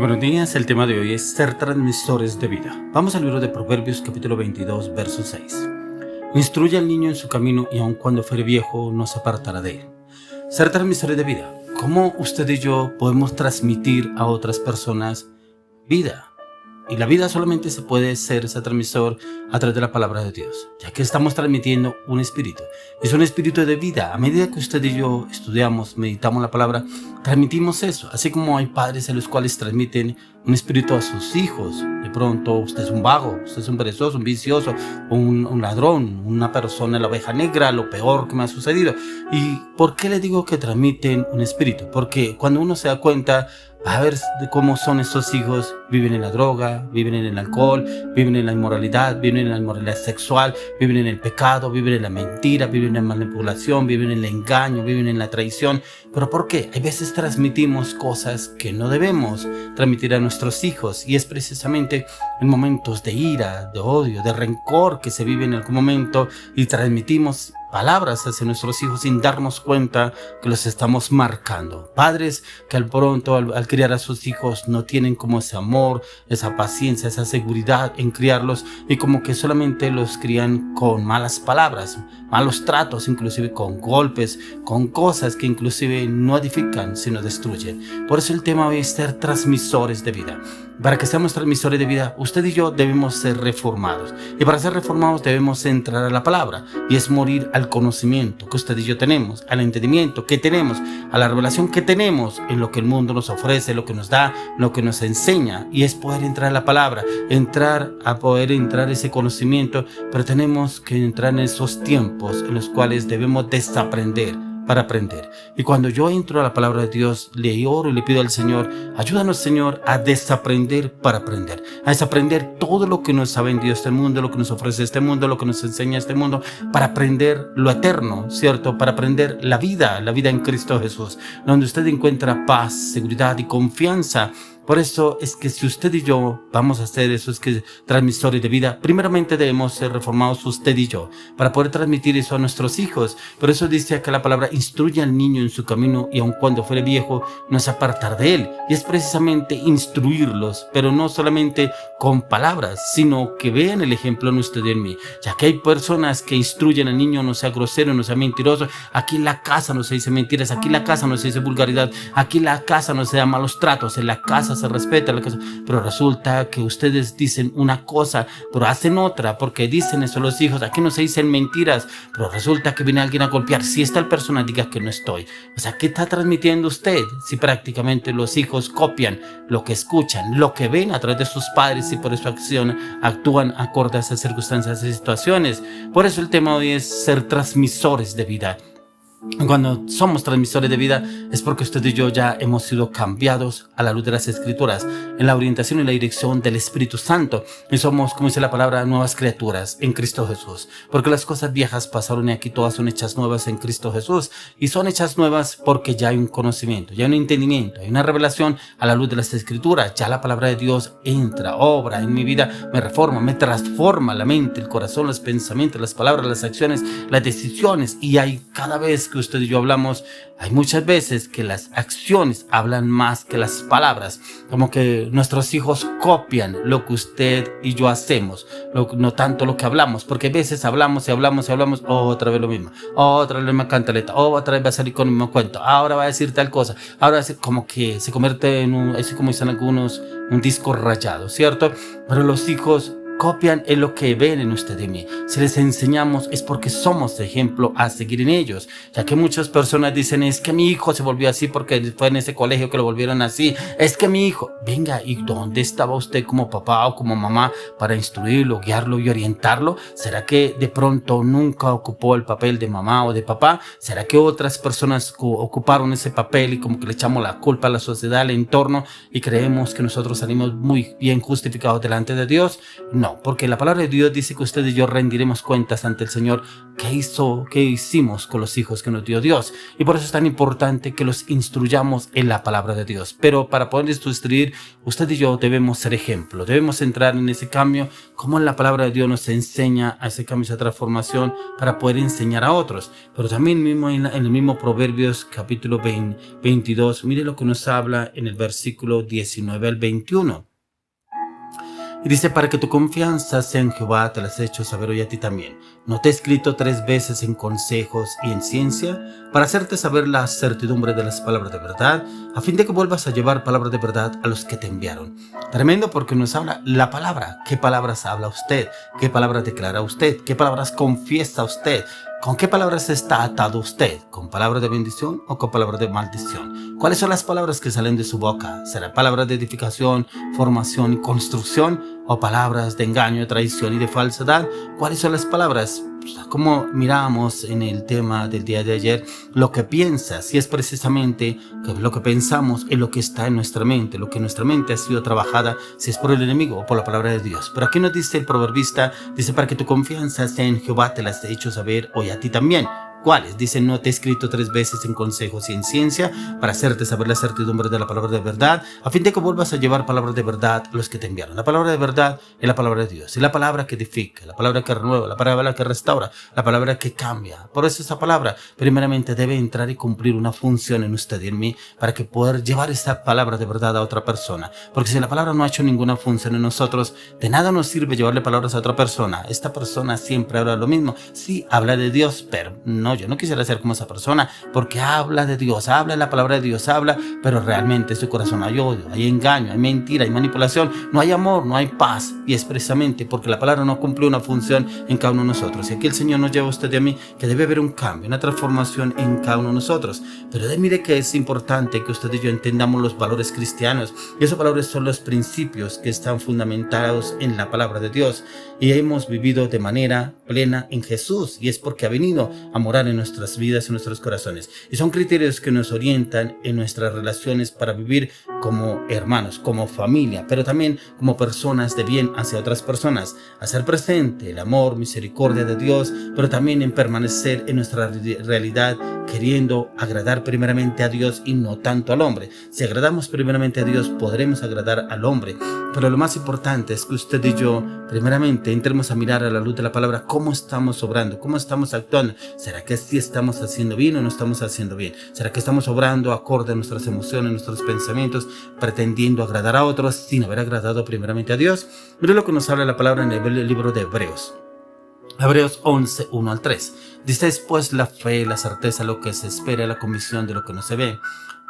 Muy buenos días, el tema de hoy es ser transmisores de vida. Vamos al libro de Proverbios capítulo 22, verso 6. Instruye al niño en su camino y aun cuando fuere viejo no se apartará de él. Ser transmisores de vida. ¿Cómo usted y yo podemos transmitir a otras personas vida? Y la vida solamente se puede ser ese transmisor a través de la palabra de Dios, ya que estamos transmitiendo un espíritu. Es un espíritu de vida. A medida que usted y yo estudiamos, meditamos la palabra, transmitimos eso. Así como hay padres en los cuales transmiten un espíritu a sus hijos. De pronto usted es un vago, usted es un perezoso, un vicioso, un ladrón, una persona, la oveja negra, lo peor que me ha sucedido. ¿Y por qué le digo que transmiten un espíritu? Porque cuando uno se da cuenta, a ver cómo son estos hijos, viven en la droga, viven en el alcohol, viven en la inmoralidad, viven en la inmoralidad sexual, viven en el pecado, viven en la mentira, viven en la manipulación, viven en el engaño, viven en la traición. ¿Pero por qué? Hay veces transmitimos cosas que no debemos transmitir a nuestros hijos, y es precisamente en momentos de ira, de odio, de rencor que se vive en algún momento, y transmitimos palabras hacia nuestros hijos sin darnos cuenta que los estamos marcando. Padres que al criar a sus hijos no tienen como ese amor, esa paciencia, esa seguridad en criarlos, y como que solamente los crían con malas palabras, malos tratos, inclusive con golpes, con cosas que inclusive no edifican sino destruyen. Por eso el tema hoy es ser transmisores de vida. Para que seamos transmisores de vida, usted y yo debemos ser reformados, y para ser reformados debemos entrar a la palabra, y es morir al conocimiento que usted y yo tenemos, al entendimiento que tenemos, a la revelación que tenemos en lo que el mundo nos ofrece, lo que nos da, lo que nos enseña, y es poder entrar a la palabra, poder entrar ese conocimiento. Pero tenemos que entrar en esos tiempos en los cuales debemos desaprender para aprender. Y cuando yo entro a la palabra de Dios, le oro y le pido al Señor: ayúdanos, Señor, a desaprender para aprender, a desaprender todo lo que nos ha vendido este mundo, lo que nos ofrece este mundo, lo que nos enseña este mundo, para aprender lo eterno, ¿cierto? Para aprender la vida en Cristo Jesús, donde usted encuentra paz, seguridad y confianza. Por eso es que si usted y yo vamos a hacer esos transmisores de vida, primeramente debemos ser reformados usted y yo, para poder transmitir eso a nuestros hijos. Por eso dice acá la palabra: instruye al niño en su camino y aun cuando fuere viejo no se apartar de él. Y es precisamente instruirlos, pero no solamente con palabras, sino que vean el ejemplo en usted y en mí, ya que hay personas que instruyen al niño: no sea grosero, no sea mentiroso, aquí en la casa no se dice mentiras, aquí en la casa no se dice vulgaridad, aquí en la casa no se da malos tratos, en la casa se respeta la casa. Pero resulta que ustedes dicen una cosa pero hacen otra, porque dicen eso los hijos: aquí no se dicen mentiras, pero resulta que viene alguien a golpear. Si está el persona, diga que no estoy. O sea, ¿qué está transmitiendo usted? Si prácticamente los hijos copian lo que escuchan, lo que ven a través de sus padres, y por eso actúan acorde a esas circunstancias y situaciones. Por eso el tema hoy es ser transmisores de vida. Cuando somos transmisores de vida es porque usted y yo ya hemos sido cambiados a la luz de las Escrituras, en la orientación y la dirección del Espíritu Santo, y somos, como dice la palabra, nuevas criaturas en Cristo Jesús, porque las cosas viejas pasaron y aquí todas son hechas nuevas en Cristo Jesús. Y son hechas nuevas porque ya hay un conocimiento, ya hay un entendimiento, hay una revelación a la luz de las Escrituras. Ya la palabra de Dios entra, obra en mi vida, me reforma, me transforma la mente, el corazón, los pensamientos, las palabras, las acciones, las decisiones. Y hay cada vez que usted y yo hablamos, hay muchas veces que las acciones hablan más que las palabras, como que nuestros hijos copian lo que usted y yo hacemos, no tanto lo que hablamos, porque a veces hablamos y hablamos y hablamos, otra vez lo mismo, otra vez la misma cantaleta, otra vez va a salir con el mismo cuento, ahora va a decir tal cosa, ahora va a decir, como que se convierte en así como dicen algunos, un disco rayado, ¿cierto? Pero los hijos copian en lo que ven en usted y mí. Si les enseñamos es porque somos ejemplo a seguir en ellos, ya que muchas personas dicen: es que mi hijo se volvió así porque fue en ese colegio que lo volvieron así, es que mi hijo. Venga, ¿y dónde estaba usted como papá o como mamá para instruirlo, guiarlo y orientarlo? ¿Será que de pronto nunca ocupó el papel de mamá o de papá? ¿Será que otras personas ocuparon ese papel y como que le echamos la culpa a la sociedad, al entorno, y creemos que nosotros salimos muy bien justificados delante de Dios? No. No, porque la palabra de Dios dice que usted y yo rendiremos cuentas ante el Señor qué hicimos con los hijos que nos dio Dios. Y por eso es tan importante que los instruyamos en la palabra de Dios. Pero para poder instruir, usted y yo debemos ser ejemplo. Debemos entrar en ese cambio, como la palabra de Dios nos enseña a ese cambio, esa transformación, para poder enseñar a otros. Pero también mismo en el mismo Proverbios capítulo 22, mire lo que nos habla en el versículo 19 al 21. Y dice, para que tu confianza sea en Jehová, te las he hecho saber hoy a ti también. ¿No te he escrito 3 veces en consejos y en ciencia, para hacerte saber la certidumbre de las palabras de verdad, a fin de que vuelvas a llevar palabras de verdad a los que te enviaron? Tremendo, porque nos habla la palabra. ¿Qué palabras habla usted? ¿Qué palabras declara usted? ¿Qué palabras confiesa usted? ¿Con qué palabras está atado usted? ¿Con palabras de bendición o con palabras de maldición? ¿Cuáles son las palabras que salen de su boca? ¿Será palabras de edificación, formación y construcción? ¿O palabras de engaño, traición y de falsedad? ¿Cuáles son las palabras? Como miramos en el tema del día de ayer, lo que piensas, si es precisamente que lo que pensamos es lo que está en nuestra mente, lo que nuestra mente ha sido trabajada, si es por el enemigo o por la palabra de Dios. Pero aquí nos dice el proverbista, dice, para que tu confianza sea en Jehová, te las he hecho saber hoy a ti también. ¿Cuáles? Dice, no te he escrito 3 veces en consejos y en ciencia, para hacerte saber la certidumbre de la palabra de verdad, a fin de que vuelvas a llevar palabras de verdad a los que te enviaron. La palabra de verdad es la palabra de Dios, es la palabra que edifica, la palabra que renueva, la palabra que restaura, la palabra que cambia. Por eso esa palabra primeramente debe entrar y cumplir una función en usted y en mí, para que poder llevar esa palabra de verdad a otra persona. Porque si la palabra no ha hecho ninguna función en nosotros, de nada nos sirve llevarle palabras a otra persona. Esta persona siempre habla lo mismo. Sí, habla de Dios, pero no, yo no quisiera ser como esa persona, porque habla de Dios, habla la palabra de Dios, habla, pero realmente en su corazón hay odio, hay engaño, hay mentira, hay manipulación, no hay amor, no hay paz. Y es precisamente porque la palabra no cumple una función en cada uno de nosotros. Y aquí el Señor nos lleva a usted y a mí que debe haber un cambio, una transformación en cada uno de nosotros. Pero mire que es importante que usted y yo entendamos los valores cristianos, y esos valores son los principios que están fundamentados en la palabra de Dios, y hemos vivido de manera plena en Jesús, y es porque ha venido a morar en nuestras vidas, en nuestros corazones, y son criterios que nos orientan en nuestras relaciones para vivir como hermanos, como familia, pero también como personas de bien hacia otras personas, hacer presente el amor, misericordia de Dios, pero también en permanecer en nuestra realidad, queriendo agradar primeramente a Dios y no tanto al hombre. Si agradamos primeramente a Dios, podremos agradar al hombre, pero lo más importante es que usted y yo primeramente entremos a mirar a la luz de la palabra cómo estamos obrando, cómo estamos actuando. ¿Será que sí estamos haciendo bien o no estamos haciendo bien? ¿Será que estamos obrando acorde a nuestras emociones, nuestros pensamientos, pretendiendo agradar a otros sin haber agradado primeramente a Dios? Mire lo que nos habla la palabra en el libro de Hebreos. Hebreos 11, 1 al 3. Dice, pues la fe, la certeza, lo que se espera, la convicción de lo que no se ve.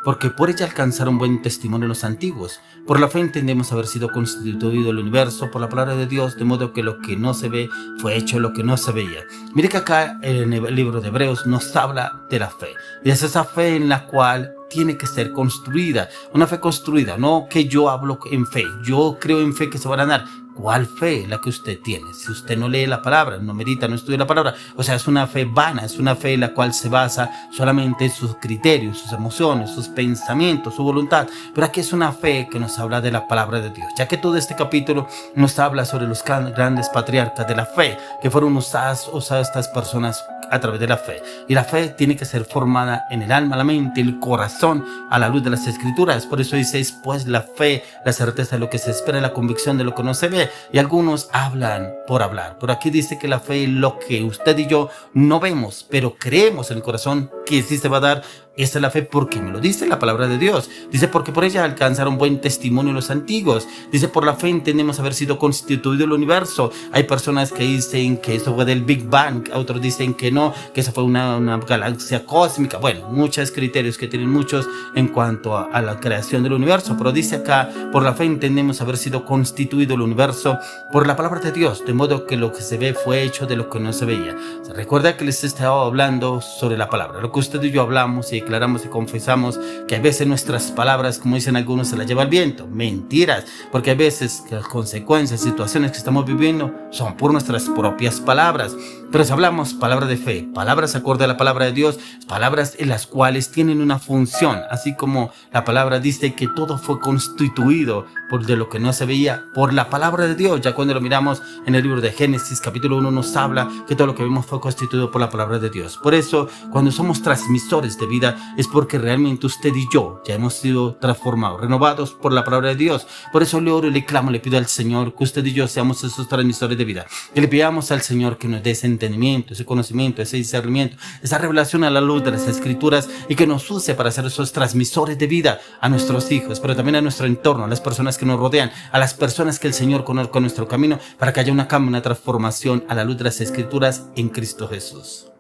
Porque por ella alcanzaron buen testimonio los antiguos. Por la fe entendemos haber sido constituido el universo por la palabra de Dios, de modo que lo que no se ve fue hecho lo que no se veía. Mire que acá en el libro de Hebreos nos habla de la fe. Y es esa fe en la cual tiene que ser construida. Una fe construida, no que yo hablo en fe. Yo creo en fe que se van a dar. ¿Cuál fe la que usted tiene? Si usted no lee la palabra, no medita, no estudia la palabra, o sea, es una fe vana, es una fe en la cual se basa solamente en sus criterios, sus emociones, sus pensamientos, su voluntad. Pero aquí es una fe que nos habla de la palabra de Dios, ya que todo este capítulo nos habla sobre los grandes patriarcas de la fe, que fueron usadas estas personas a través de la fe. Y la fe tiene que ser formada en el alma, la mente, el corazón, a la luz de las Escrituras. Por eso dice, pues la fe, la certeza de lo que se espera, la convicción de lo que no se ve. Y algunos hablan por hablar, pero aquí dice que la fe es lo que usted y yo no vemos, pero creemos en el corazón que sí se va a dar. Esa es la fe porque me lo dice la palabra de Dios. Dice, porque por ella alcanzaron buen testimonio los antiguos. Dice, por la fe entendemos haber sido constituido el universo. Hay personas que dicen que eso fue del Big Bang, otros dicen que no, que eso fue una galaxia cósmica. Bueno, muchos criterios que tienen muchos en cuanto a la creación del universo, pero dice acá, por la fe entendemos haber sido constituido el universo por la palabra de Dios, de modo que lo que se ve fue hecho de lo que no se veía. ¿Se recuerda que les estaba hablando sobre la palabra? Lo que usted y yo hablamos y declaramos y confesamos, que a veces nuestras palabras, como dicen algunos, se las lleva el viento. Mentiras, porque a veces las consecuencias, situaciones que estamos viviendo son por nuestras propias palabras. Pero si hablamos palabra de fe, palabras acorde a la palabra de Dios, palabras en las cuales tienen una función, así como la palabra dice que todo fue constituido por de lo que no se veía, por la palabra de Dios. Ya cuando lo miramos en el libro de Génesis, capítulo 1, nos habla que todo lo que vimos fue constituido por la palabra de Dios. Por eso, cuando somos transmisores de vida, es porque realmente usted y yo ya hemos sido transformados, renovados por la palabra de Dios. Por eso le oro y le clamo, le pido al Señor que usted y yo seamos esos transmisores de vida. Que le pidamos al Señor que nos dé ese entendimiento, ese conocimiento, ese discernimiento, esa revelación a la luz de las Escrituras, y que nos use para ser esos transmisores de vida a nuestros hijos, pero también a nuestro entorno, a las personas que nos rodean, a las personas que el Señor conozca en nuestro camino, para que haya una transformación a la luz de las Escrituras en Cristo Jesús.